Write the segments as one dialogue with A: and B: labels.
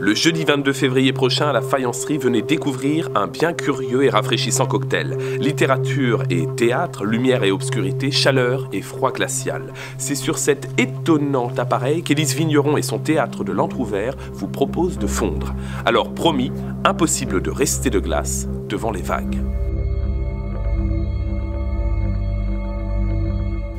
A: Le jeudi 22 février prochain, à la Faïencerie, venez découvrir un bien curieux et rafraîchissant cocktail. Littérature et théâtre, lumière et obscurité, chaleur et froid glacial. C'est sur cet étonnant appareil qu'Élise Vigneron et son théâtre de l'Entrouvert vous proposent de fondre. Alors promis, impossible de rester de glace devant les vagues.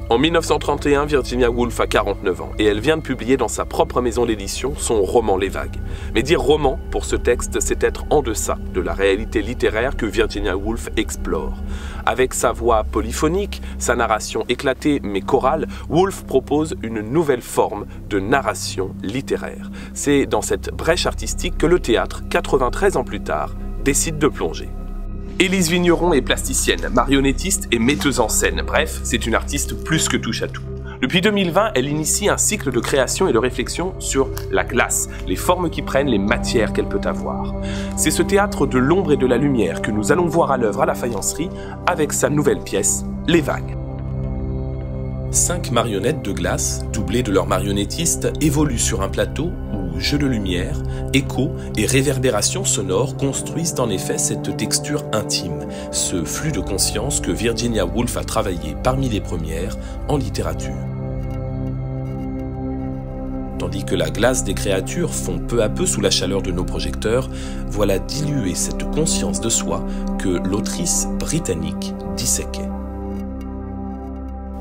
A: En 1931, Virginia Woolf a 49 ans et elle vient de publier dans sa propre maison d'édition son roman Les Vagues. Mais dire roman pour ce texte, c'est être en deçà de la réalité littéraire que Virginia Woolf explore. Avec sa voix polyphonique, sa narration éclatée mais chorale, Woolf propose une nouvelle forme de narration littéraire. C'est dans cette brèche artistique que le théâtre, 93 ans plus tard, décide de plonger. Élise Vigneron est plasticienne, marionnettiste et metteuse en scène. Bref, c'est une artiste plus que touche à tout. Depuis 2020, elle initie un cycle de création et de réflexion sur la glace, les formes qui prennent, les matières qu'elle peut avoir. C'est ce théâtre de l'ombre et de la lumière que nous allons voir à l'œuvre à la Faïencerie avec sa nouvelle pièce, Les Vagues. 5 marionnettes de glace, doublées de leurs marionnettistes, évoluent sur un plateau où jeux de lumière, écho et réverbération sonore construisent en effet cette texture intime, ce flux de conscience que Virginia Woolf a travaillé parmi les premières en littérature. Tandis que la glace des créatures fond peu à peu sous la chaleur de nos projecteurs, voilà diluer cette conscience de soi que l'autrice britannique disséquait.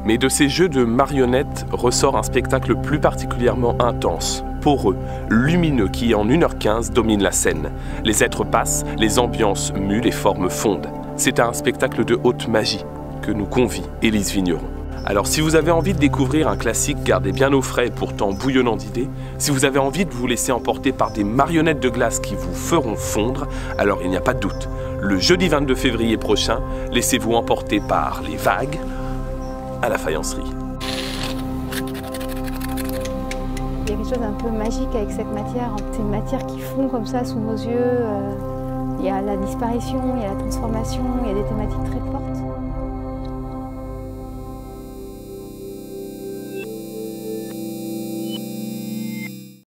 A: Mais de ces jeux de marionnettes ressort un spectacle plus particulièrement intense, poreux, lumineux qui en 1h15 domine la scène. Les êtres passent, les ambiances muent, les formes fondent. C'est un spectacle de haute magie que nous convie Élise Vigneron. Alors si vous avez envie de découvrir un classique gardé bien au frais et pourtant bouillonnant d'idées, si vous avez envie de vous laisser emporter par des marionnettes de glace qui vous feront fondre, alors il n'y a pas de doute. Le jeudi 22 février prochain, laissez-vous emporter par Les Vagues à la Faïencerie.
B: Il y a quelque chose d'un peu magique avec cette matière, ces matières qui font comme ça sous nos yeux. Il y a la disparition, il y a la transformation, il y a des thématiques très fortes.